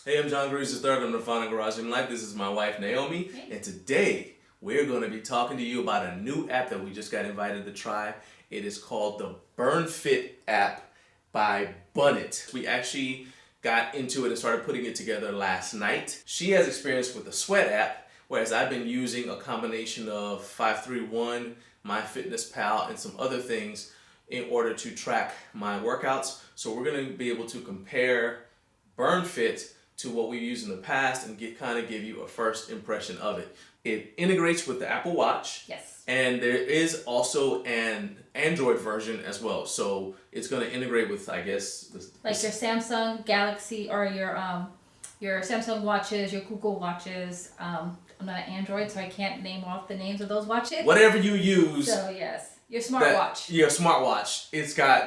Hey, I'm John Grooves III. I'm the founder of Garage Gym Life. This is my wife, Naomi. Hey. And today, we're going to be talking to you about a new app that we just got invited to try. It is called the Burn Fit app by Bunnit. We actually got into it and started putting it together last night. She has experience with the Sweat app, whereas I've been using a combination of 531, MyFitnessPal, and some other things in order to track my workouts. So we're going to be able to compare Burn Fit to what we've used in the past and give you a first impression of it. It integrates with the Apple Watch. Yes. And there is also an Android version as well. So it's going to integrate with, I guess, Like your Samsung Galaxy or your Samsung watches, your Google watches. I'm not an Android, so I can't name off the names of those watches. Whatever you use. So yes, your smartwatch. Your smartwatch.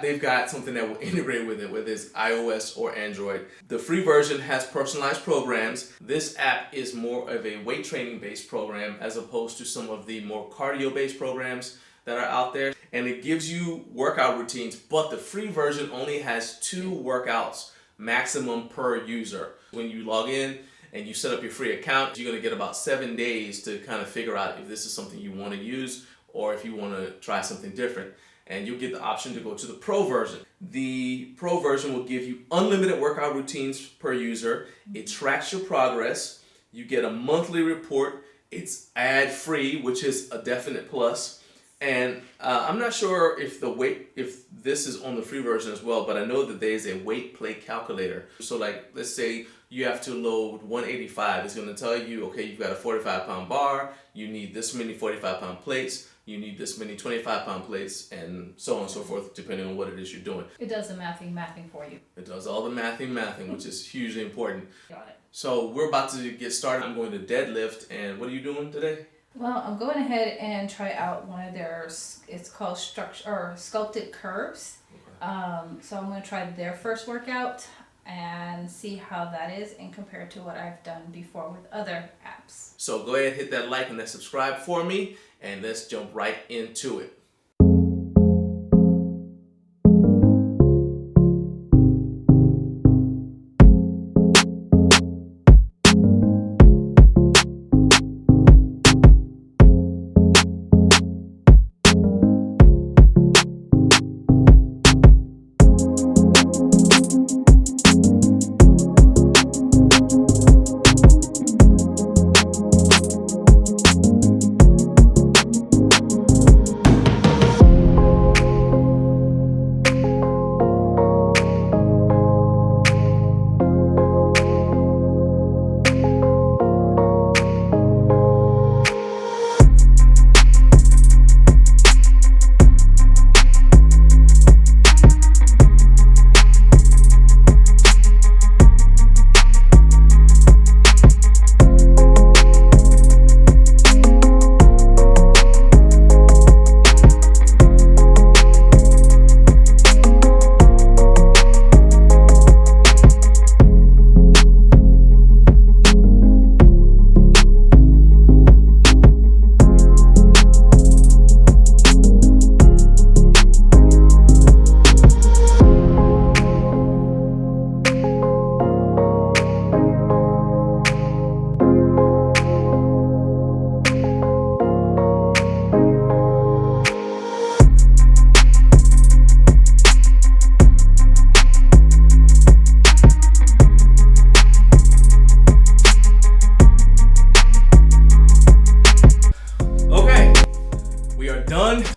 They've got something that will integrate with it, whether it's iOS or Android. The free version has personalized programs. This app is more of a weight training based program as opposed to some of the more cardio based programs that are out there. And it gives you workout routines, but the free version only has 2 workouts maximum per user. When you log in and you set up your free account, you're going to get about 7 days to kind of figure out if this is something you want to use or if you want to try something different. And you'll get the option to go to the Pro version. The Pro version will give you unlimited workout routines per user. It tracks your progress. You get a monthly report. It's ad-free, which is a definite plus. And I'm not sure if this is on the free version as well, but I know that there's a weight play calculator. So like, let's say you have to load 185. It's going to tell you, okay, you've got a 45-pound bar. You need this many 45-pound plates. You need this many 25-pound plates, and so on and so forth, depending on what it is you're doing. It does the mathing for you. It does all the mathing, which is hugely important. Got it. So we're about to get started. I'm going to deadlift, and what are you doing today? Well, I'm going ahead and try out one of their, it's called sculpted curves. So I'm going to try their first workout and see how that is and compare it to what I've done before with other apps. So go ahead, hit that like and that subscribe for me, and let's jump right into it.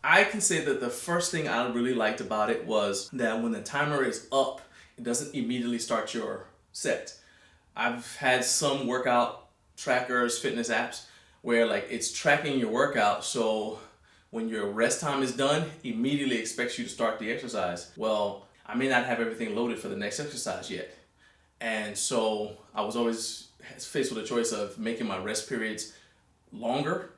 I can say that the first thing I really liked about it was that when the timer is up, it doesn't immediately start your set. I've had some workout trackers, fitness apps, where like it's tracking your workout, so when your rest time is done, immediately expects you to start the exercise. Well, I may not have everything loaded for the next exercise yet. And so I was always faced with a choice of making my rest periods longer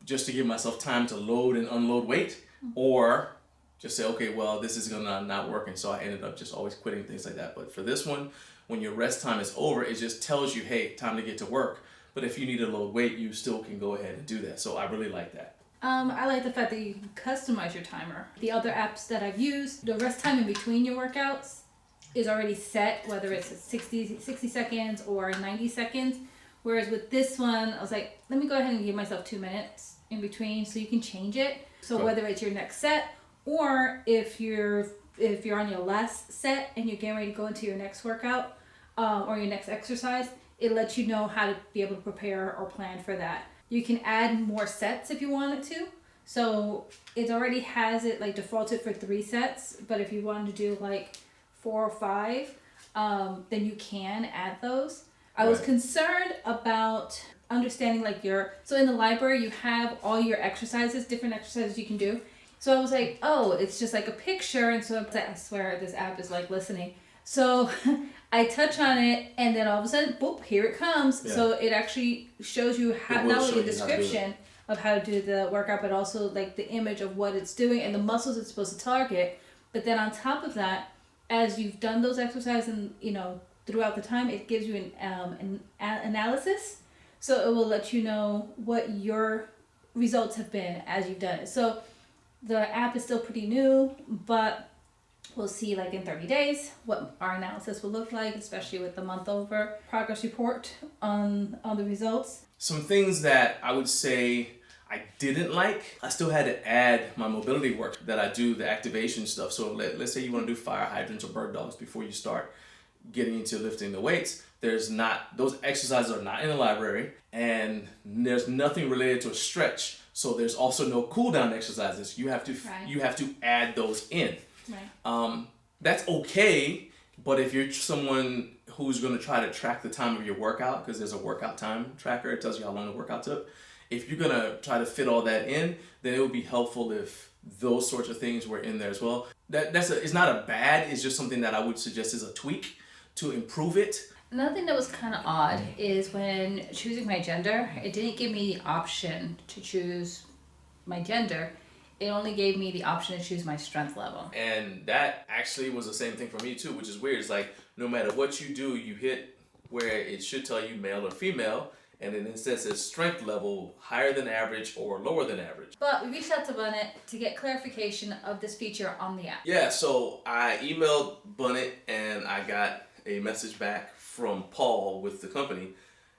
just to give myself time to load and unload weight, or just say, okay, well, this is gonna not work. And so I ended up just always quitting things like that. But for this one, when your rest time is over, it just tells you, hey, time to get to work. But if you need to load weight, you still can go ahead and do that. So I really like that. I like the fact that you can customize your timer. The other apps that I've used, the rest time in between your workouts is already set, whether it's 60 seconds or 90 seconds. Whereas with this one, I was like, let me go ahead and give myself 2 minutes in between so you can change it. So whether it's your next set or if you're on your last set and you're getting ready to go into your next workout or your next exercise, it lets you know how to be able to prepare or plan for that. You can add more sets if you wanted to. So it already has it like defaulted for 3 sets, but if you wanted to do like 4 or 5, then you can add those. I was concerned about understanding like so in the library you have all your exercises, different exercises you can do. So I was like, oh, it's just like a picture, and so I swear this app is like listening. So I touch on it, and then all of a sudden, boop, here it comes. Yeah. So it actually shows you how, not only a description of how to do the workout, but also like the image of what it's doing and the muscles it's supposed to target. But then on top of that, as you've done those exercises and throughout the time, it gives you an analysis. So it will let you know what your results have been as you've done it. So the app is still pretty new, but we'll see like in 30 days what our analysis will look like, especially with the month over progress report on the results. Some things that I would say I didn't like, I still had to add my mobility work that I do, the activation stuff. So let's say you want to do fire hydrants or bird dogs before you start getting into lifting the weights. Those exercises are not in the library, and there's nothing related to a stretch. So there's also no cool down exercises. You have to add those in. Right. That's okay, but if you're someone who's going to try to track the time of your workout, because there's a workout time tracker, it tells you how long the workout took. If you're going to try to fit all that in, then it would be helpful if those sorts of things were in there as well. It's not a bad, it's just something that I would suggest is a tweak to improve it. Another thing that was kind of odd is when choosing my gender, it didn't give me the option to choose my gender. It only gave me the option to choose my strength level. And that actually was the same thing for me too, which is weird. It's like no matter what you do, you hit where it should tell you male or female, and then it says strength level higher than average or lower than average. But we reached out to Bunnet to get clarification of this feature on the app. Yeah, so I emailed Bunnet and I got a message back from Paul with the company.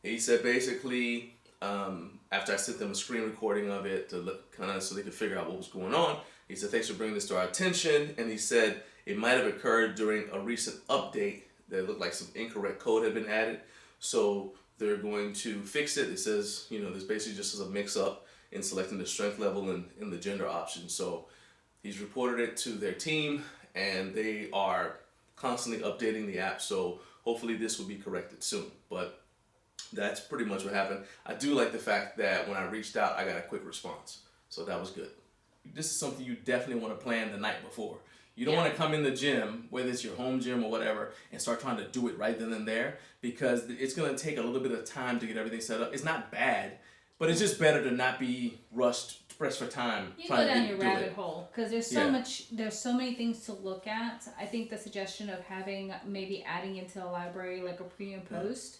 He said basically, after I sent them a screen recording of it to look kind of so they could figure out what was going on, he said, thanks for bringing this to our attention. And he said it might have occurred during a recent update that looked like some incorrect code had been added. So they're going to fix it. It says, this basically just is a mix up in selecting the strength level and the gender option. So he's reported it to their team, and they are constantly updating the app. So hopefully this will be corrected soon. But that's pretty much what happened. I do like the fact that when I reached out, I got a quick response. So that was good. This is something you definitely want to plan the night before. You don't want to come in the gym, whether it's your home gym or whatever, and start trying to do it right then and there, because it's going to take a little bit of time to get everything set up. It's not bad, but it's just better to not be pressed for time. You go down your rabbit hole, because there's so many things to look at. I think the suggestion of having maybe adding into a library like a pre and post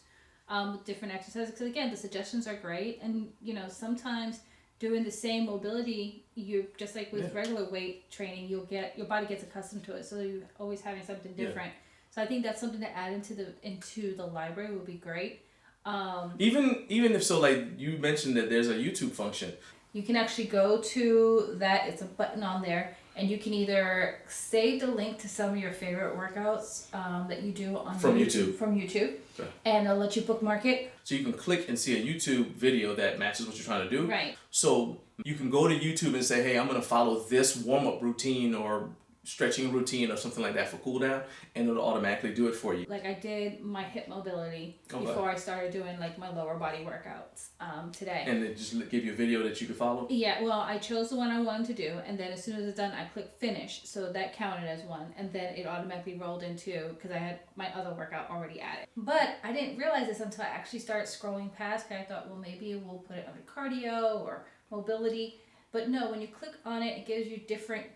with different exercises, because again, the suggestions are great, and sometimes doing the same mobility, you just like with regular weight training, your body gets accustomed to it, so you're always having something different. So I think that's something to add into the library would be great. Even if so, like you mentioned that there's a YouTube function. You can actually go to that. It's a button on there, and you can either save the link to some of your favorite workouts that you do on YouTube, okay, and it'll let you bookmark it. So you can click and see a YouTube video that matches what you're trying to do. Right. So you can go to YouTube and say, hey, I'm going to follow this warm-up routine or stretching routine or something like that for cool down, and it'll automatically do it for you. Like I did my hip mobility before I started doing like my lower body workouts today. And it just give you a video that you could follow? Yeah, well, I chose the one I wanted to do, and then as soon as it's done, I click finish, so that counted as one, and then it automatically rolled into, because I had my other workout already added. But I didn't realize this until I actually started scrolling past, because I thought, well, maybe we'll put it under cardio or mobility. But no, when you click on it, it gives you different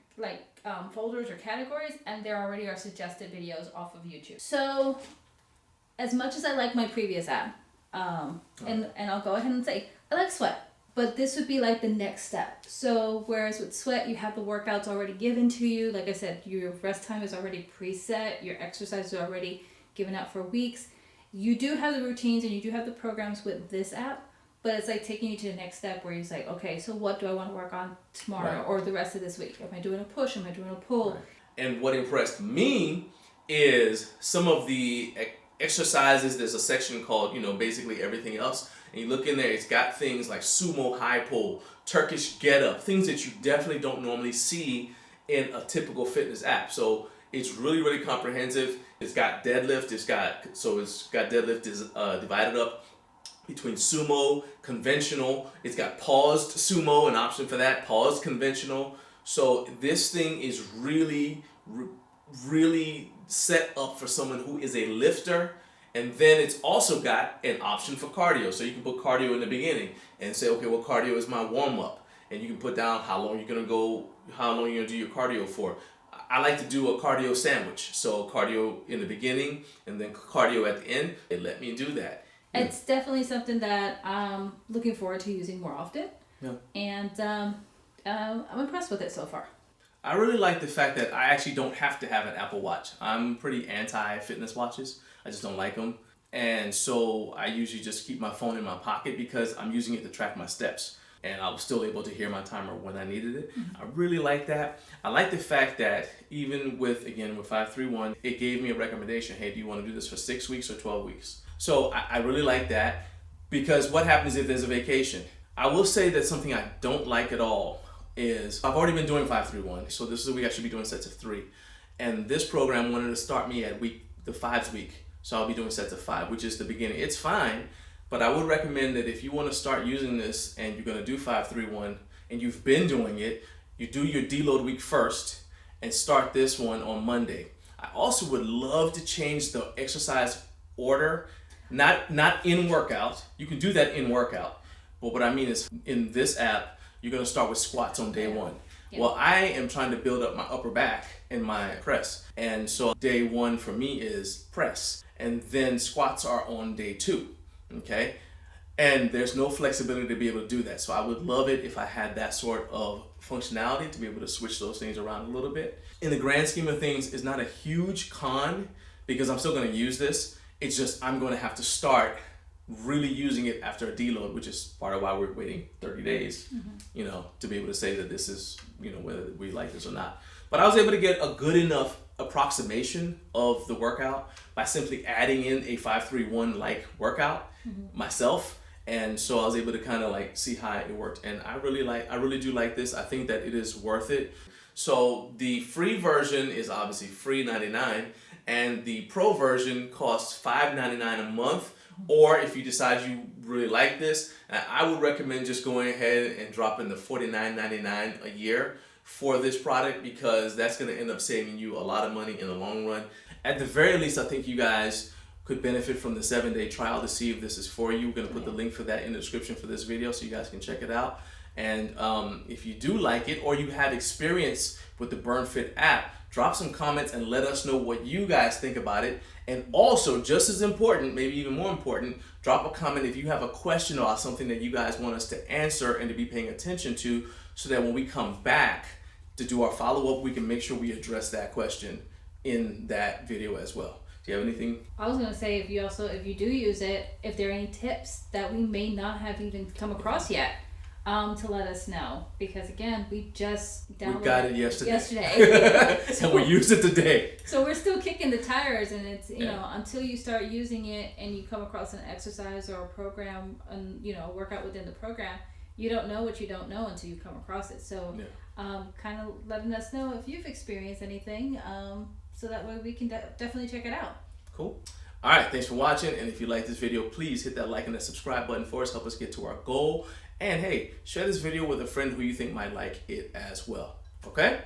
folders or categories, and there already are suggested videos off of YouTube. So as much as I like my previous app, and I'll go ahead and say I like sweat, But this would be like the next step. So whereas with sweat, you have the workouts already given to you. Like I said, your rest time is already preset. Your exercise is already given out for weeks. You do have the routines and you do have the programs with this app, but it's like taking you to the next step where you're like, okay, so what do I want to work on tomorrow or the rest of this week? Am I doing a push? Am I doing a pull? Right. And what impressed me is some of the exercises. There's a section called, basically everything else. And you look in there, it's got things like sumo high pull, Turkish get up, things that you definitely don't normally see in a typical fitness app. So it's really, really comprehensive. It's got deadlift. It's got deadlift is divided up between sumo, conventional. It's got paused sumo, an option for that, paused conventional. So this thing is really, really set up for someone who is a lifter. And then it's also got an option for cardio. So you can put cardio in the beginning and say, okay, well, cardio is my warm-up. And you can put down how long you're going to do your cardio for. I like to do a cardio sandwich. So cardio in the beginning and then cardio at the end. They let me do that. It's definitely something that I'm looking forward to using more often. Yeah. And I'm impressed with it so far. I really like the fact that I actually don't have to have an Apple Watch. I'm pretty anti-fitness watches. I just don't like them. And so I usually just keep my phone in my pocket because I'm using it to track my steps. And I was still able to hear my timer when I needed it. Mm-hmm. I really like that. I like the fact that even with 531, it gave me a recommendation. Hey, do you want to do this for 6 weeks or 12 weeks? So I really like that because what happens if there's a vacation? I will say that something I don't like at all is I've already been doing 531. So this is a week I should be doing sets of 3. And this program wanted to start me at the 5th week. So I'll be doing sets of 5, which is the beginning. It's fine, but I would recommend that if you want to start using this and you're going to do 531 and you've been doing it, you do your deload week first and start this one on Monday. I also would love to change the exercise order, not in workout. You can do that in workout, but what I mean is in this app, you're going to start with squats on day 1. Yeah. Well, I am trying to build up my upper back and my press. And so day 1 for me is press. And then squats are on day 2, okay? And there's no flexibility to be able to do that. So I would love it if I had that sort of functionality to be able to switch those things around a little bit. In the grand scheme of things, it's not a huge con because I'm still gonna use this. It's just I'm gonna have to start really using it after a deload, which is part of why we're waiting 30 days, to be able to say that this is, whether we like this or not. But I was able to get a good enough approximation of the workout by simply adding in a 531 like workout myself. And so I was able to kind of like see how it worked. And I really do like this. I think that it is worth it. So the free version is obviously free $99 and the pro version costs $5.99 a month. Or if you decide you really like this, I would recommend just going ahead and dropping the $49.99 a year for this product because that's going to end up saving you a lot of money in the long run. At the very least, I think you guys could benefit from the 7-day trial to see if this is for you. We're going to put the link for that in the description for this video so you guys can check it out. And if you do like it or you have experience with the BurnFit app, drop some comments and let us know what you guys think about it. And also, just as important, maybe even more important, drop a comment if you have a question about something that you guys want us to answer and to be paying attention to so that when we come back to do our follow-up, we can make sure we address that question in that video as well. Do you have anything? I was going to say, if you do use it, if there are any tips that we may not have even come across yet, to let us know. Because again, we just downloaded we got it yesterday. So we used it today. So we're still kicking the tires, and it's, until you start using it and you come across an exercise or a program and, a workout within the program, you don't know what you don't know until you come across it. So kind of letting us know if you've experienced anything, so that way we can definitely check it out. Cool. All right, thanks for watching. And if you like this video, please hit that like and that subscribe button for us. Help us get to our goal. And hey, share this video with a friend who you think might like it as well. Okay?